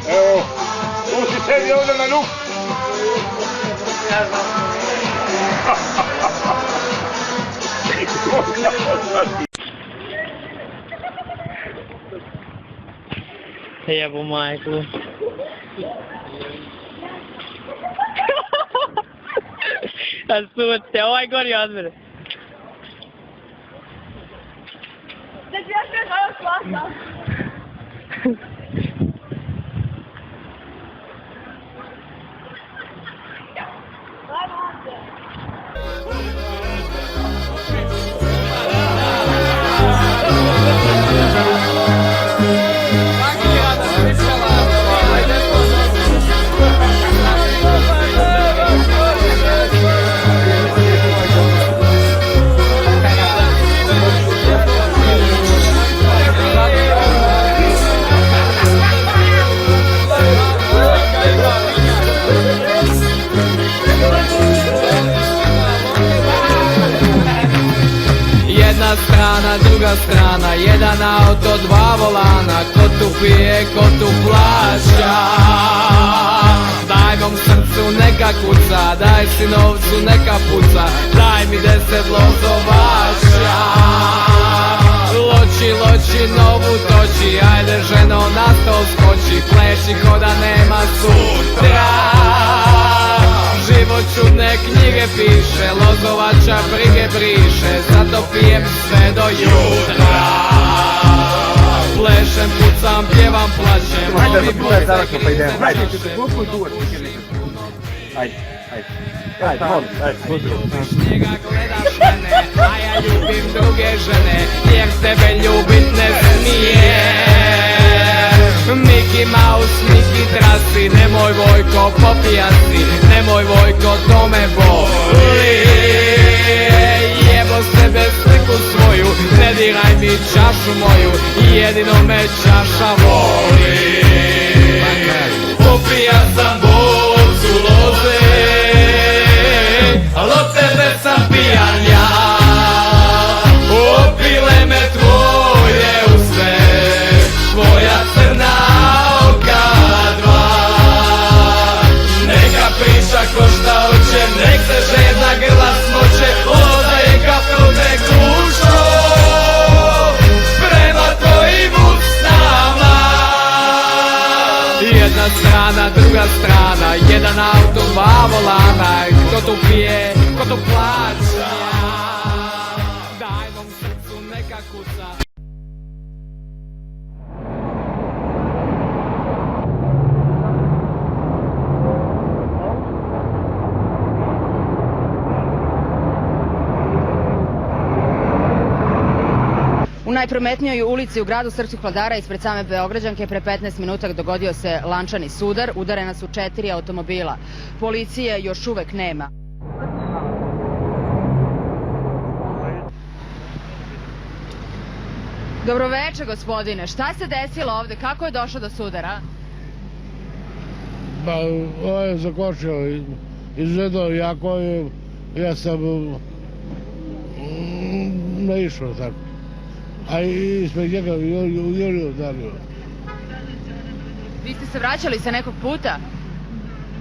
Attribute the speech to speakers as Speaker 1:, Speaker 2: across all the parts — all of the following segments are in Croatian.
Speaker 1: Evo, tu si sedi ovdje na luk.
Speaker 2: Jebo majku. A sunce, ovaj gori od mene.
Speaker 3: Da ću još još ovo klasa.
Speaker 4: Jedna strana, druga strana, jedan auto, dva volana, ko tu pije, ko tu plaća. Daj mom srcu neka kuca, daj si novcu neka puca, daj mi 10 lozovača. Loči, loči, novu toči, ajde ženo na stol skoči, pleši ko da nema sutra. Život čudne knjige piše, lozovača brige briše, zato pijem sve do jutra. Plešem, pucam, pjevam, plačem,
Speaker 1: Ajde, završno pa idemo, ajde. Ajde, ajde. Ajde, molim, ajde.
Speaker 4: Njega gledaš mene, a ja ljubim druge žene, jer tebe ljubit ne smije. Miki Mouse, Miki Trasi, nemoj Vojko popija si, nemoj Vojko to me boli. Jebo sebe sliku svoju, ne diraj mi čašu moju, jedino me čaša voli. Popija sam bocu loze, al od tebe sam pijan ja. Opile me tvoje usne, tvoja crna oka dva. Neka priča ko šta hoće, nek se žedna grla smoće, loza je kaprude gušo, prema tvojim usnama. Jedna strana, druga strana, jedan auto, dva volana, ko tu pije, ko tu plaća. Daj mom srcu neka kuca.
Speaker 5: U najprometnijoj ulici u gradu Srpskih Vladara ispred same Beograđanke pre 15 minuta dogodio se lančani sudar, udarena su 4 automobila. Policije još uvek nema. Dobroveče, gospodine. Šta se desilo ovde? Kako je došlo do sudara?
Speaker 6: Pa, ovo je zakočio, izgledao jako je, ja sam naišao tako. A ispred njega Julio udario.
Speaker 5: Vi ste se vraćali sa nekog puta?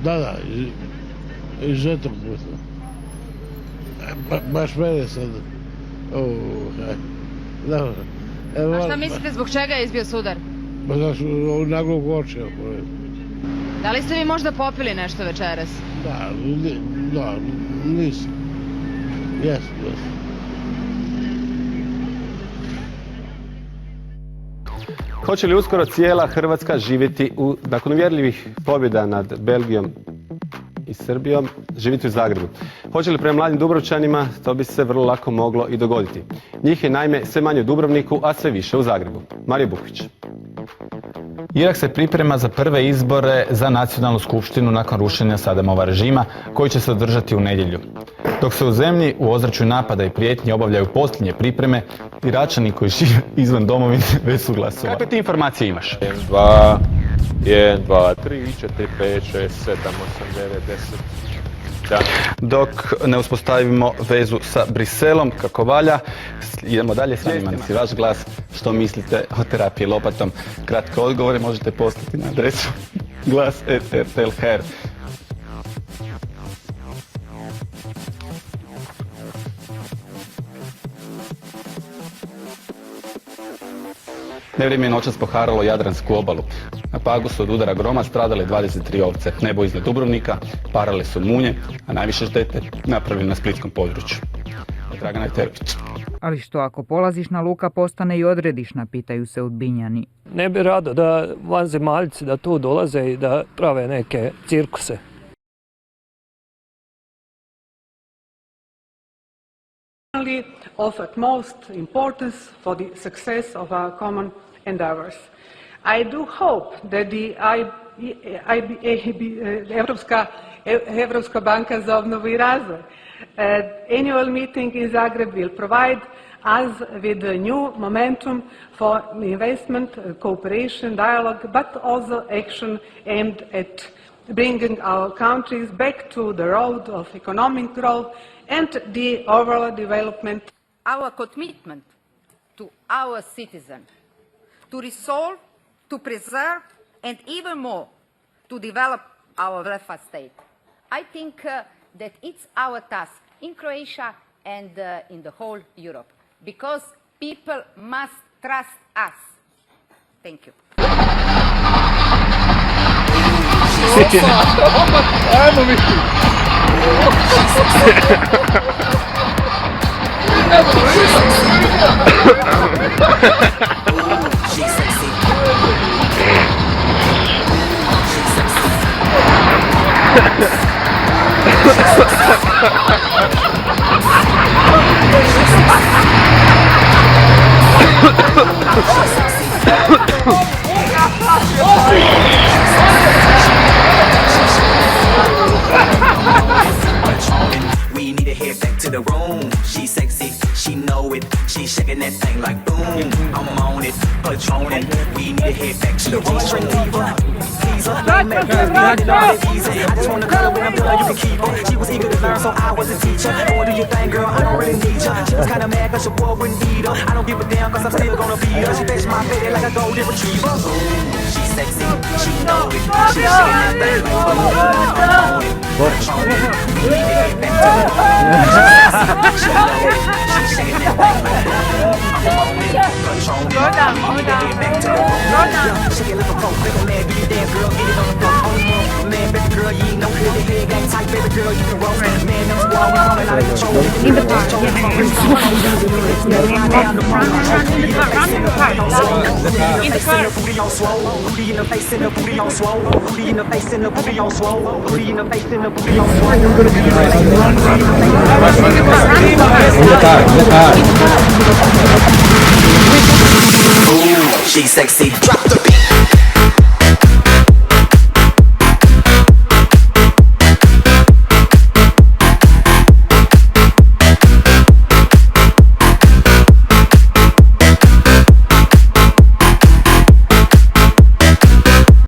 Speaker 6: Da, iz etog puta. Baš mene sad.
Speaker 5: A šta mislite zbog čega je izbio sudar?
Speaker 6: Pa da su naglo kočio.
Speaker 5: Da li ste vi možda popili nešto večeras?
Speaker 6: Da, nisam. Jesam.
Speaker 7: Hoće li uskoro cijela Hrvatska živjeti nakon uvjerljivih pobjeda nad Belgijom i Srbijom, živjeti u Zagrebu? Hoće li prema mladim Dubrovčanima? To bi se vrlo lako moglo i dogoditi. Njih je naime sve manje u Dubrovniku, a sve više u Zagrebu. Marija Bukvić.
Speaker 8: Irak se priprema za prve izbore za nacionalnu skupštinu nakon rušenja Sadamova režima koji će se održati u nedjelju. Dok se u zemlji u ozračju napada i prijetnji obavljaju posljednje pripreme, Iračani koji žive izvan domovine već su glasovali. Kakve ti informacije imaš?
Speaker 9: 1, 2, 3, 4, 5, 6, 7, 8, 9, 10.
Speaker 8: Dok ne uspostavimo vezu sa Briselom kako valja, idemo dalje s njima. Si vaš glas, što mislite o terapiji lopatom? Kratke odgovore možete poslati na adresu glas@rtl.hr. Nevrijeme je noćas poharalo Jadransku obalu. Na Pagu su od udara groma stradale 23 ovce. Nebo iznad Dubrovnika, parale su munje, a najviše štete napravili na splitskom području. Dragana Terović.
Speaker 10: Ali što ako polaziš na luka postane i odredišna, pitaju se Udbinjani.
Speaker 11: Ne bi rado da vanzemaljci da tu dolaze i da prave neke cirkuse.
Speaker 12: Of utmost importance for the success of our common endeavors. I do hope that the Europska banka za obnovu i razvoj annual meeting in Zagreb will provide us with a new momentum for investment, cooperation, dialogue, but also action aimed at bringing our countries back to the road of economic growth and the overall development.
Speaker 5: Our commitment to our citizens, to resolve, to preserve, and even more, to develop our welfare state. I think that it's our task in Croatia and in the whole Europe, because people must trust us. Thank you.
Speaker 1: Ajmo mi!
Speaker 13: We need to head back to the room. She's sexy, she know it. She's shaking that thing like boom. I'm on it, patroning. We need to head back to the room. I just wanna cut her when I'm done, you can keep her. She was eager to learn, so I was a teacher. What do you think, girl? I don't really need you. She was kinda mad cause your boy wouldn't beat her. I don't give a damn cause I'm still gonna beat her. She fetched my baby like a golden retriever. She's sexy, she know it. She's shaking that thing like boom. I'm on it, patroning. We need to head back to the room. She know it. She's shaking that thing like boom. I'm on it, patroning. We need to head back to the room. Shake it like a coat, make a man do your dance, girl. Get it on the floor, on the floor. Man, baby girl, you ain't no good. Your head game tight, baby girl, you can roll. Man, them squad, we falling out of control. In the park, in the park, in the park, booty on swole, booty in the face, in the booty on swole, booty in the face, in the booty on swole, booty in the face, in the booty on swole. Ooh, she's sexy. Drop the beat.